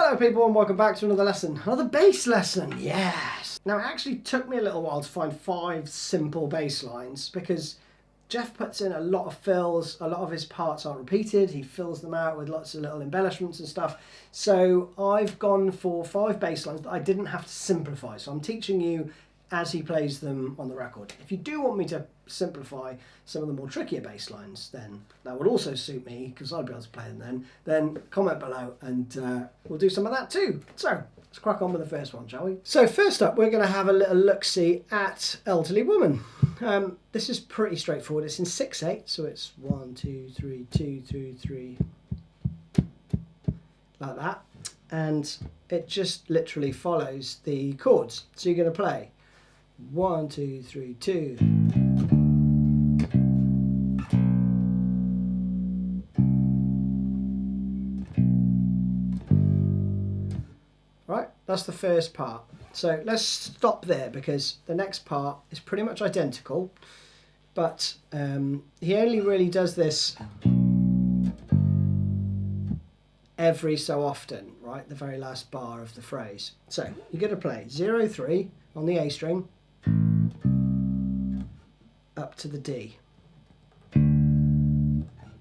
Hello people and welcome back to another lesson. Another bass lesson, yes! Now it actually took me a little while to find 5 simple bass lines because Jeff puts in a lot of fills, a lot of his parts aren't repeated, he fills them out with lots of little embellishments and stuff. So I've gone for 5 bass lines that I didn't have to simplify. So I'm teaching you as he plays them on the record. If you do want me to simplify some of the more trickier bass lines, then that would also suit me because I'd be able to play them then comment below and we'll do some of that too. So let's crack on with the first one, shall we? So first up, we're going to have a little look-see at Elderly Woman. This is pretty straightforward. It's in 6/8, so it's 1, 2, 3, 2, 2, 3, like that. And it just literally follows the chords. So you're going to play 1, 2, 3, 2. Right, that's the first part. So let's stop there because the next part is pretty much identical, but he only really does this every so often, right? The very last bar of the phrase. So you're going to play 0, 3 on the A string up to the D.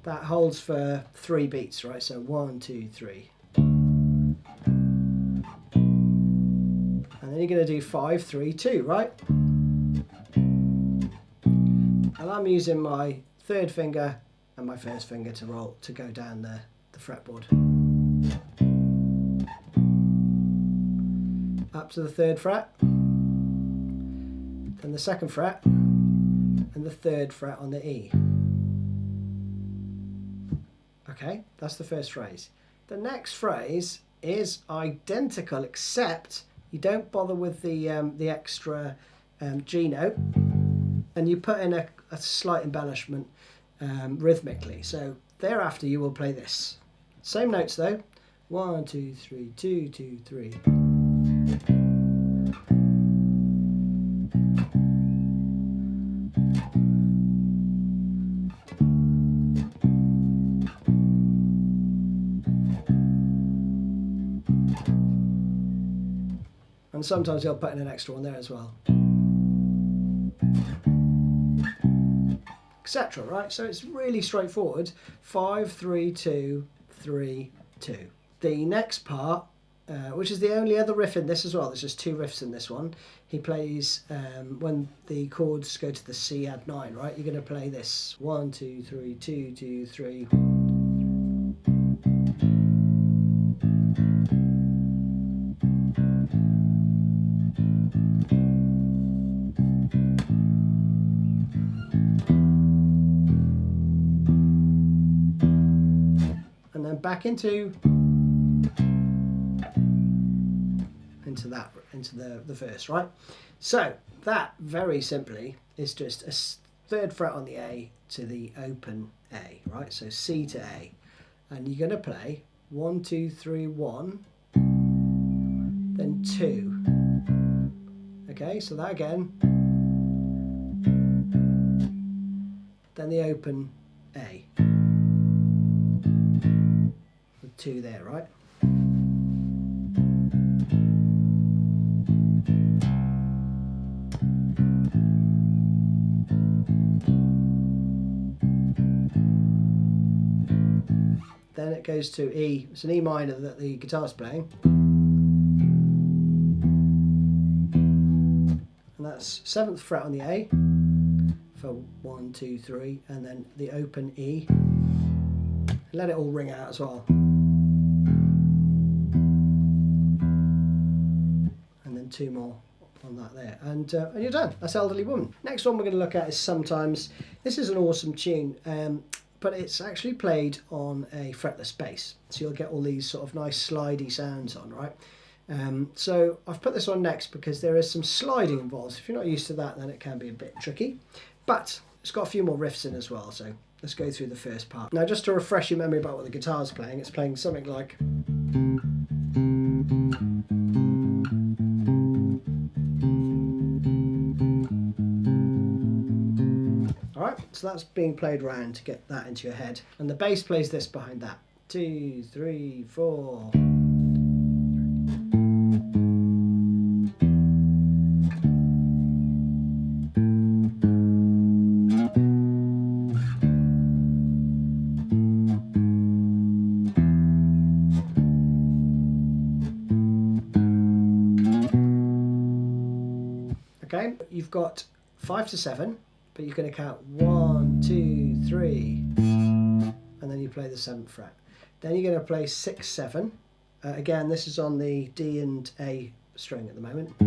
That holds for 3 beats, right? So 1, 2, 3. And then you're going to do 5, 3, 2, right? And I'm using my 3rd finger and my 1st finger to go down the fretboard. Up to the 3rd fret, then the 2nd fret, and the 3rd fret on the E. Okay, that's the first phrase. The next phrase is identical, except you don't bother with the extra G note, and you put in a slight embellishment rhythmically. So thereafter you will play this. Same notes though. 1, 2, 3, 2, 2, 3. And sometimes he'll put in an extra one there as well. Etc. Right? So it's really straightforward. 5, 3, 2, 3, 2. The next part, which is the only other riff in this as well, there's just 2 riffs in this one. He plays, when the chords go to the C add 9, right? You're going to play this. 1, 2, 3, 2, 2, 3. And then back into the verse, right? So that very simply is just a 3rd fret on the A to the open A, right? So C to A, and you're going to play 1, 2, 3, 1, then 2. Okay, so that again, then the open A. 2 there, right? Then it goes to E. It's an E minor that the guitar's playing. And that's 7th fret on the A for 1, 2, 3, and then the open E. Let it all ring out as well. And then 2 more on that there. And you're done. That's Elderly Woman. Next one we're going to look at is Sometimes. This is an awesome tune, but it's actually played on a fretless bass. So you'll get all these sort of nice slidey sounds on, right? So I've put this on next because there is some sliding involved. If you're not used to that, then it can be a bit tricky. But it's got a few more riffs in as well, so let's go through the first part. Now, just to refresh your memory about what the guitar's playing, it's playing something like... Alright, so that's being played round to get that into your head. And the bass plays this behind that. 2, 3, 4... Okay, you've got 5 to 7, but you're going to count 1, 2, 3, and then you play the 7th fret. Then you're going to play 6, 7. Again, this is on the D and A string at the moment.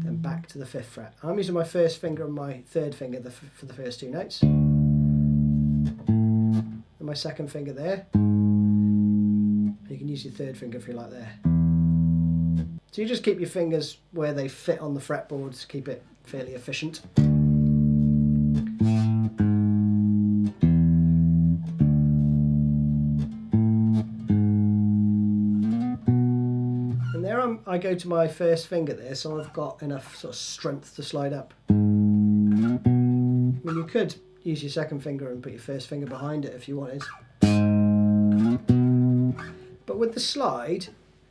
Then back to the 5th fret. I'm using my first finger and my third finger for the first 2 notes. And my second finger there. You can use your third finger if you like there. So you just keep your fingers where they fit on the fretboard to keep it fairly efficient. And there I go to my first finger there, so I've got enough sort of strength to slide up. I mean, you could use your second finger and put your first finger behind it if you wanted. But with the slide,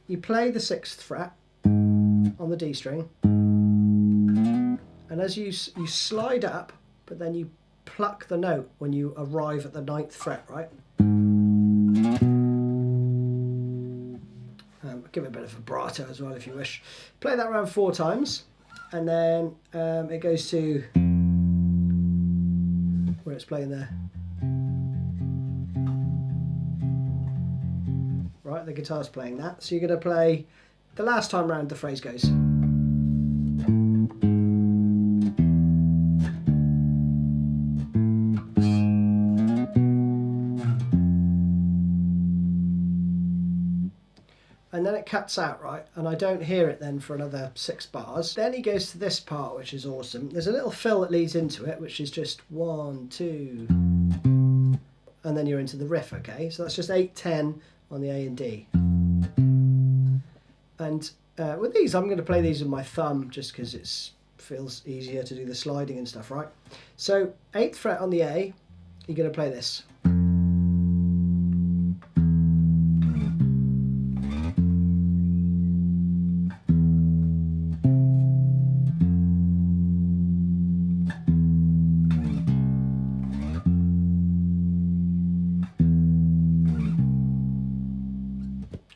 you play the 6th fret on the D string, and as you slide up, but then you pluck the note when you arrive at the 9th fret, right? Give it a bit of vibrato as well if you wish. Play that around 4 times, and then it goes to where it's playing there. Right, the guitar's playing that. So you're going to play, the last time round the phrase goes. And then it cuts out, right? And I don't hear it then for another 6 bars. Then he goes to this part, which is awesome. There's a little fill that leads into it, which is just 1, 2, and then you're into the riff, okay? So that's just 8, 10 on the A and D. And with these, I'm going to play these with my thumb just because it feels easier to do the sliding and stuff, right? So 8th fret on the A, you're going to play this.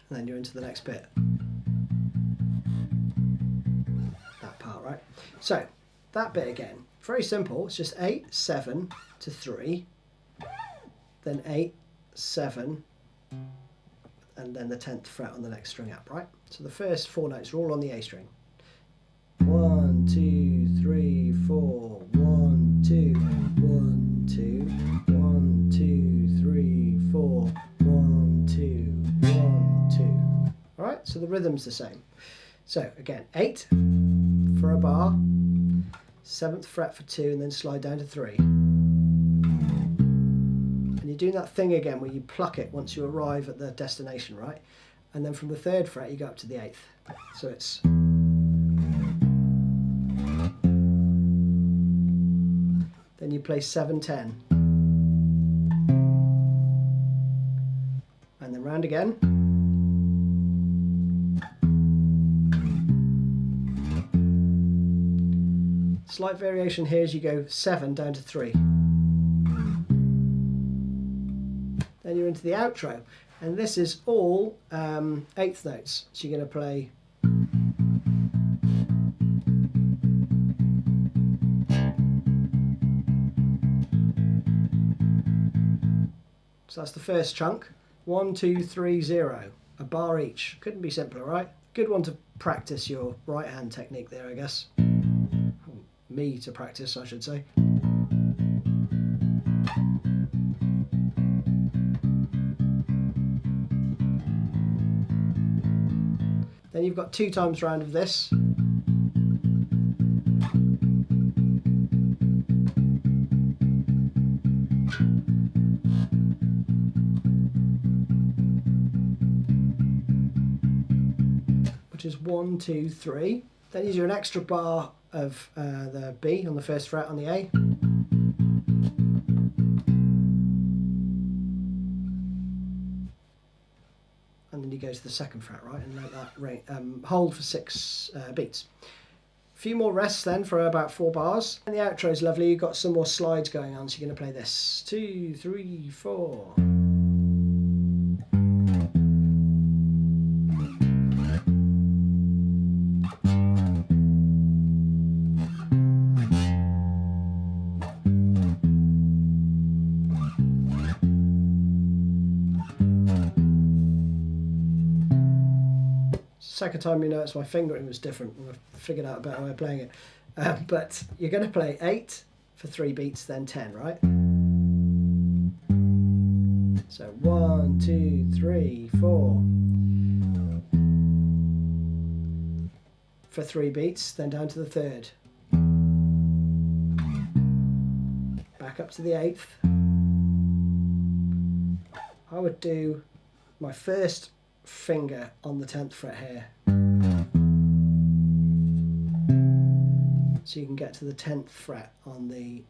And then you're into the next bit. That part, right? So, that bit again. Very simple. It's just 8, 7 to 3. Then 8, 7. And then the 10th fret on the next string up, right? So the first 4 notes are all on the A string. 1, 2, 3, 4. 1, 2, 1, 2. 1, 2, 3, 4. 1, 2. Alright, so the rhythm's the same. So again, 8 for a bar, 7th fret for 2, and then slide down to 3. And you're doing that thing again where you pluck it once you arrive at the destination, right? And then from the 3rd fret you go up to the 8th. So it's... Then you play 7, 10. And then round again. Slight variation here as you go 7 down to 3. Then you're into the outro, and this is all 8th notes. So you're going to play so that's the first chunk. 1, 2, 3, 0. A bar each. Couldn't be simpler, right? Good one to practice your right hand technique there, I guess. Me to practice, I should say. Then you've got 2 times round of this. Which is 1, 2, 3. Then you do an extra bar of the B on the 1st fret on the A. And then you go to the 2nd fret, right, and let that hold for 6 beats. A few more rests then for about 4 bars. And the outro is lovely. You've got some more slides going on, so you're going to play this. 2, 3, 4. Second time you notice my fingering was different, and I figured out a better way of playing it. But you're going to play 8 for 3 beats, then 10, right? So 1, 2, 3, 4 for 3 beats, then down to the 3rd. Back up to the 8th. I would do my first finger on the 10th fret here. So you can get to the 10th fret on the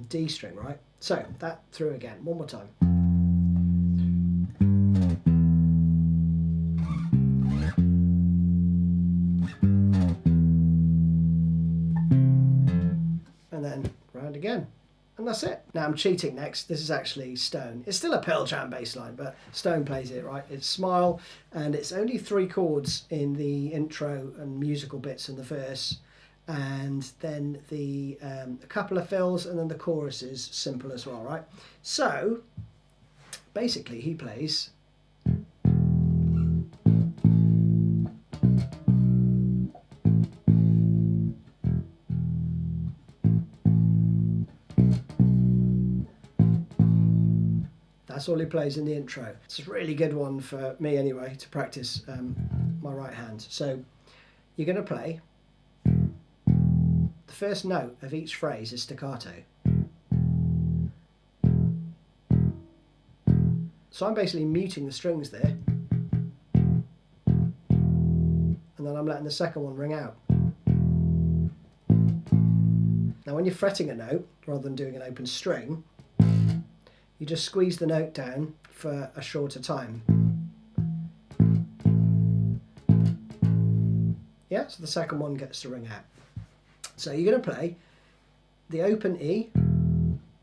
D string, right? So that through again, one more time. And then round again. And that's it. Now I'm cheating next. This is actually Stone. It's still a Pearl Jam bass line, but Stone plays it, right? It's Smile, and it's only 3 chords in the intro and musical bits in the verse, and then a couple of fills, and then the chorus is simple as well, right? So basically he plays that's all he plays in the intro. It's a really good one for me anyway to practice my right hand. So you're going to play the first note of each phrase is staccato. So I'm basically muting the strings there, and then I'm letting the second one ring out. Now when you're fretting a note rather than doing an open string, you just squeeze the note down for a shorter time. Yeah, so the second one gets to ring out. So you're going to play the open E,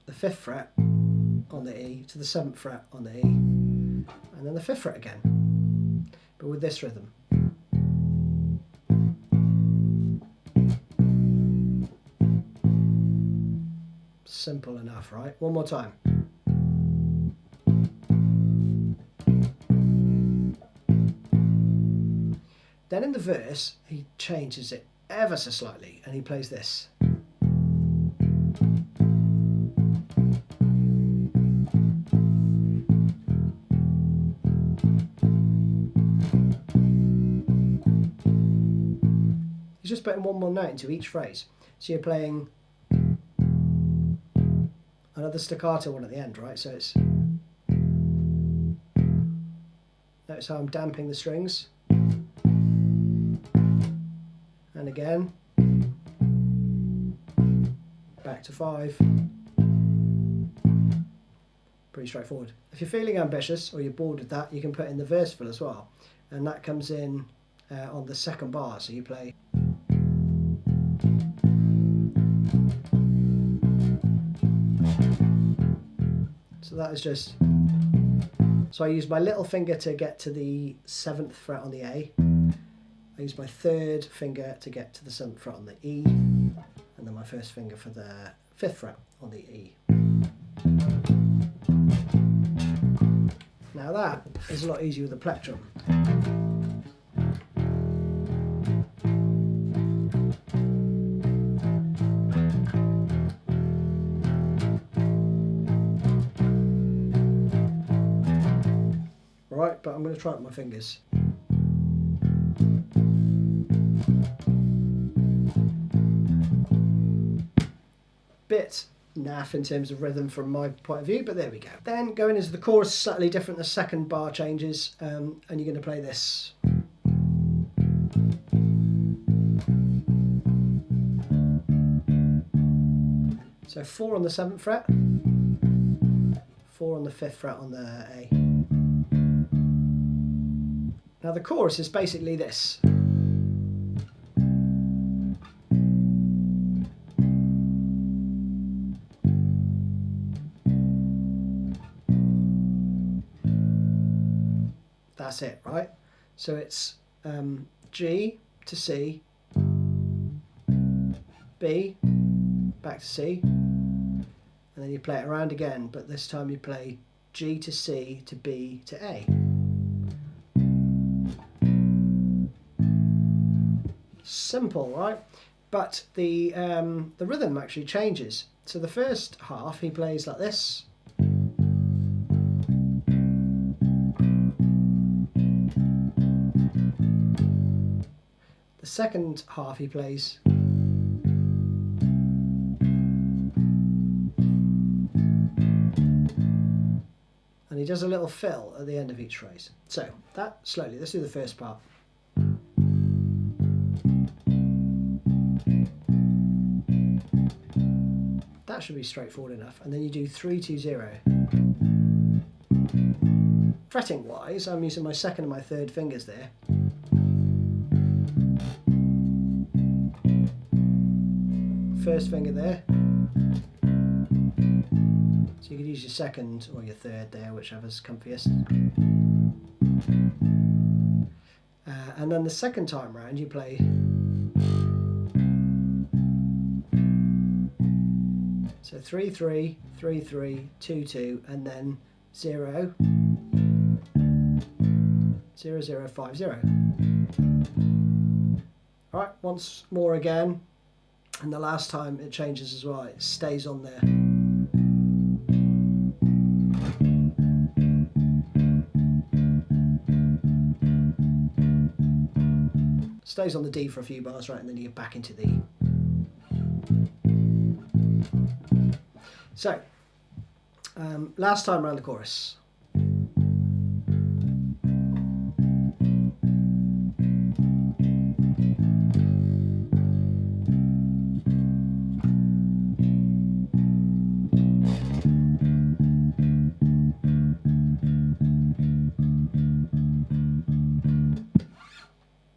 the 5th fret on the E, to the 7th fret on the E, and then the 5th fret again, but with this rhythm. Simple enough, right? One more time. Then in the verse, he changes it ever so slightly, and he plays this. He's just putting one more note into each phrase. So you're playing another staccato one at the end, right? So it's... Notice how I'm damping the strings. And again, back to 5. Pretty straightforward. If you're feeling ambitious or you're bored with that, you can put in the verse fill as well, and that comes in on the second bar. So you play. So that is just. So I use my little finger to get to the 7th fret on the A. I use my 3rd finger to get to the 7th fret on the E, and then my 1st finger for the 5th fret on the E. Now that is a lot easier with a plectrum. Right, but I'm going to try it with my fingers. Bit naff in terms of rhythm from my point of view, but there we go. Then going into the chorus, slightly different. The second bar changes, and you're going to play this. So 4 on the 7th fret, 4 on the 5th fret on the A. Now the chorus is basically this. That's it, right? So it's G to C, B, back to C, and then you play it around again, but this time you play G to C to B to A. Simple, right? But the rhythm actually changes. So the first half he plays like this. The second half he plays. And he does a little fill at the end of each phrase. So that slowly, let's do the first part. That should be straightforward enough. And then you do 3-2-0. Fretting wise, I'm using my second and my third fingers there. First finger there. So you could use your second or your third there, whichever's comfiest. And then the second time round you play so 3-3, 3-3, 2-2, and then 0, 0, 0, 5, 0. Alright, once more again, and the last time it changes as well, it stays on there. Stays on the D for a few bars, right, and then you get back into the E. So, last time around the chorus.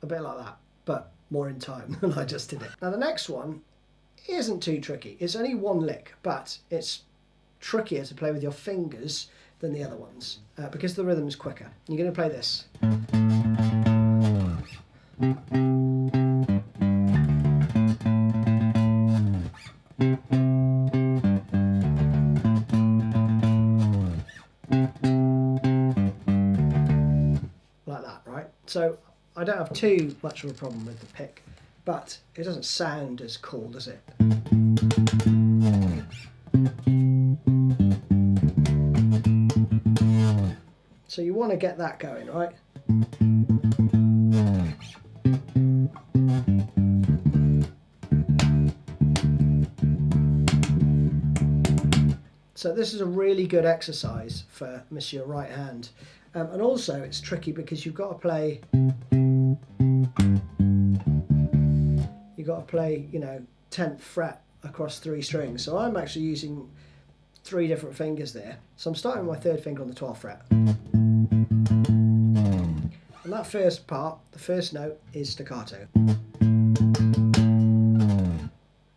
A bit like that, but more in time than I just did it. Now the next one isn't too tricky. It's only one lick, but it's trickier to play with your fingers than the other ones because the rhythm is quicker. You're going to play this. Like that, right? So I don't have too much of a problem with the pick, but it doesn't sound as cool, does it? So you want to get that going, right? So this is a really good exercise for Monsieur Right Hand. And also it's tricky because you've got to play, you know, 10th fret across 3 strings. So I'm actually using 3 different fingers there. So I'm starting with my 3rd finger on the 12th fret. And that first part, the first note, is staccato.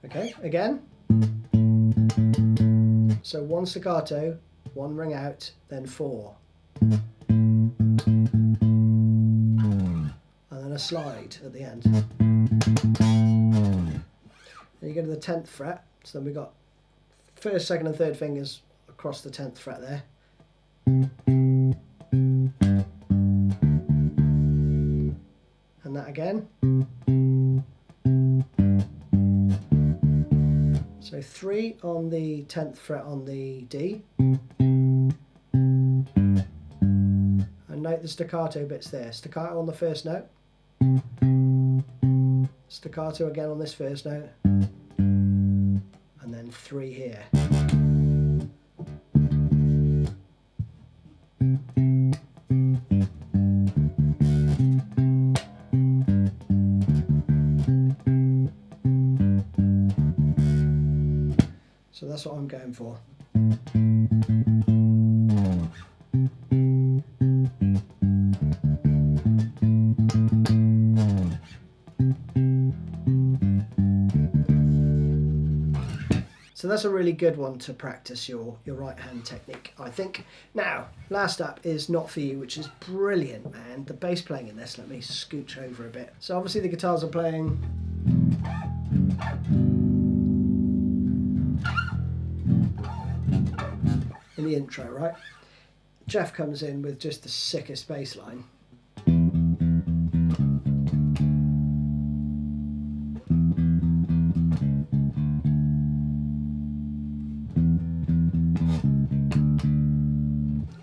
Okay, again. So 1 staccato, 1 ring out, then 4. And then a slide at the end. Then you go to the 10th fret, so then we've got 1st, 2nd and 3rd fingers across the 10th fret there. And that again. So 3 on the 10th fret on the D. And note the staccato bits there. Staccato on the first note. Staccato again on this first note. And then 3 here. So that's what I'm going for. So that's a really good one to practice your right hand technique, I think. Now, last up is Not For You, which is brilliant, and the bass playing in this, let me scooch over a bit. So obviously the guitars are playing in the intro, right? Jeff comes in with just the sickest bass line.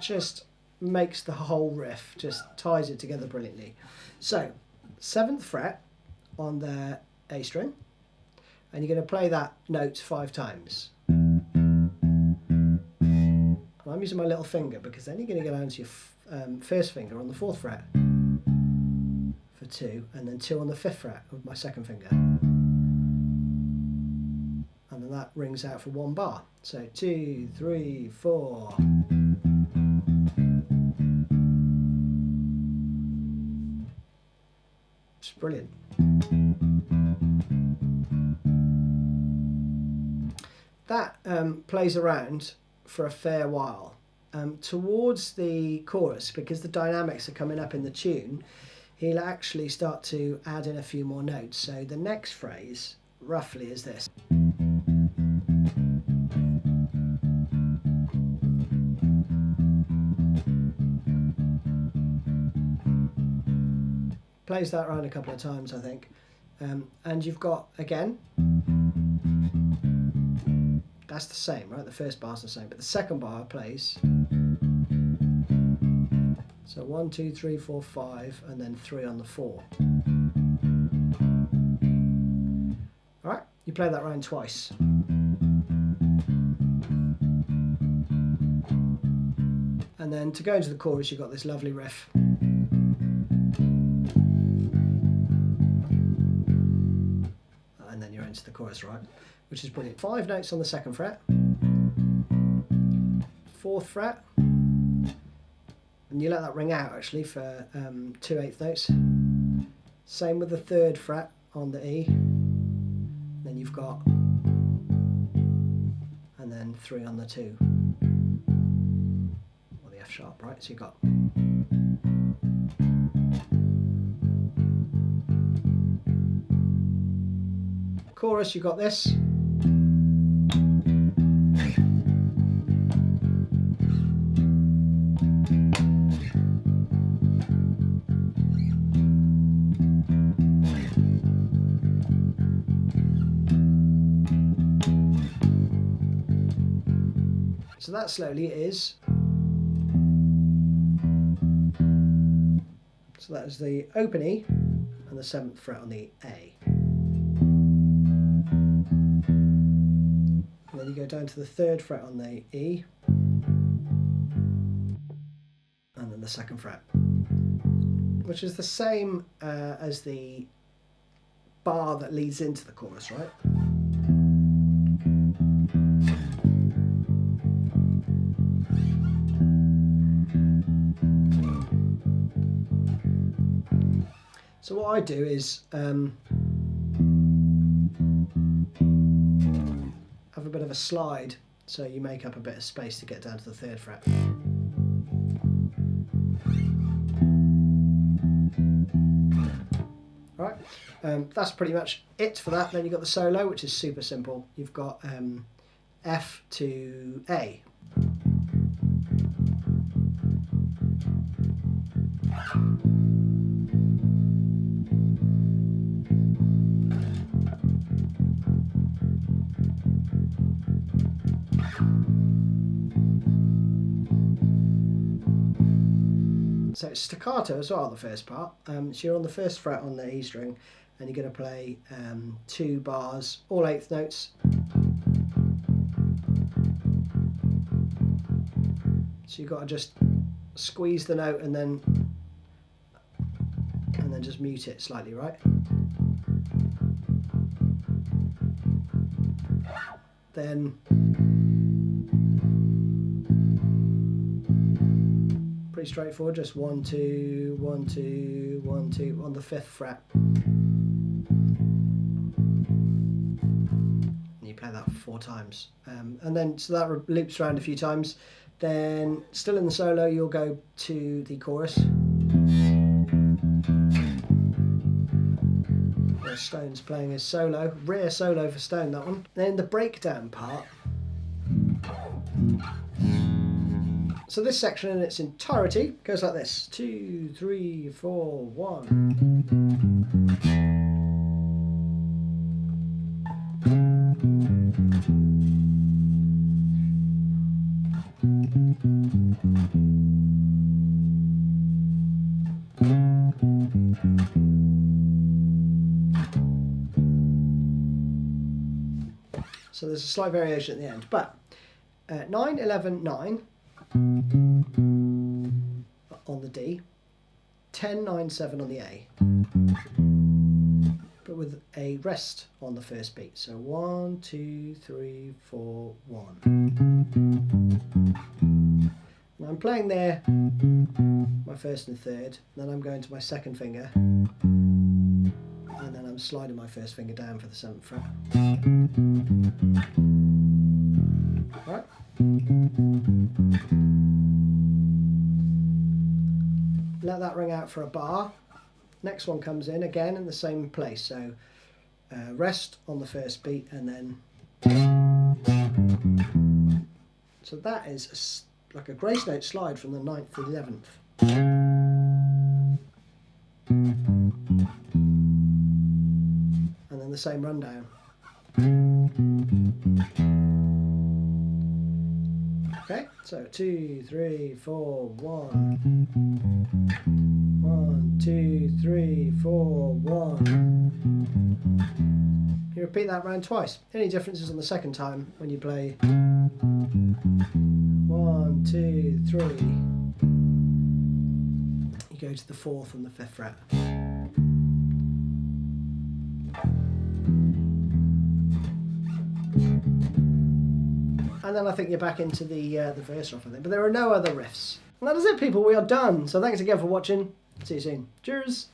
just makes the whole riff, just ties it together brilliantly. So, 7th fret on the A string, and you're going to play that note 5 times. And I'm using my little finger because then you're going to go down to your first finger on the 4th fret for 2, and then 2 on the 5th fret with my 2nd finger. And then that rings out for 1 bar. So 2, 3, 4. It's brilliant. That plays around for a fair while. Towards the chorus, because the dynamics are coming up in the tune, he'll actually start to add in a few more notes. So the next phrase roughly is this. Plays that around a couple of times, I think. And you've got, again, that's the same, right? The first bar's the same, but the second bar plays. So 1, 2, 3, 4, 5, and then 3 on the 4. All right, you play that round twice. And then to go into the chorus, you've got this lovely riff. And then you're into the chorus, right? Which is brilliant. 5 notes on the 2nd fret, 4th fret, and you let that ring out actually for 2 8th notes. Same with the 3rd fret on the E. Then you've got, and then 3 on the 2, or the F sharp, right? So you've got. Chorus, you've got this. So that slowly is. So that is the open E and the 7th fret on the A. And then you go down to the 3rd fret on the E, and then the 2nd fret, which is the same as the bar that leads into the chorus, right? So what I do is have a bit of a slide, so you make up a bit of space to get down to the 3rd fret. Right, that's pretty much it for that. Then you've got the solo, which is super simple. You've got F to A. So it's staccato as well, the first part. So you're on the 1st fret on the E string, and you're going to play 2 bars, all 8th notes. So you've got to just squeeze the note and then just mute it slightly, right? Then pretty straightforward, just 1 2 1 2 1 2 on the 5th fret. And you play that 4 times, and then so that loops around a few times. Then still in the solo, you'll go to the chorus. Where Stone's playing his solo, rear solo for Stone, that one. Then the breakdown part. So this section in its entirety goes like this: 2 3 4 1. So there's a slight variation at the end. But 9, 11, 9 on the D, 10, 9, 7 on the A, but with a rest on the first beat. So 1, 2, 3, 4, 1. And I'm playing there my first and third, then I'm going to my second finger, and then I'm sliding my first finger down for the 7th fret. Right. Let that ring out for a bar. Next one comes in again in the same place. So rest on the first beat, and then so that is like a grace note slide from the 9th to the 11th. And then the same rundown. Okay, so 2, 3, 4, 1. 1, 2, 3, 4, 1. You repeat that round twice. Any differences on the second time when you play 1, 2, 3. You go to the 4th and the 5th fret. And then I think you're back into the verse off, I think. But there are no other riffs. And that is it, people. We are done. So thanks again for watching. See you soon. Cheers.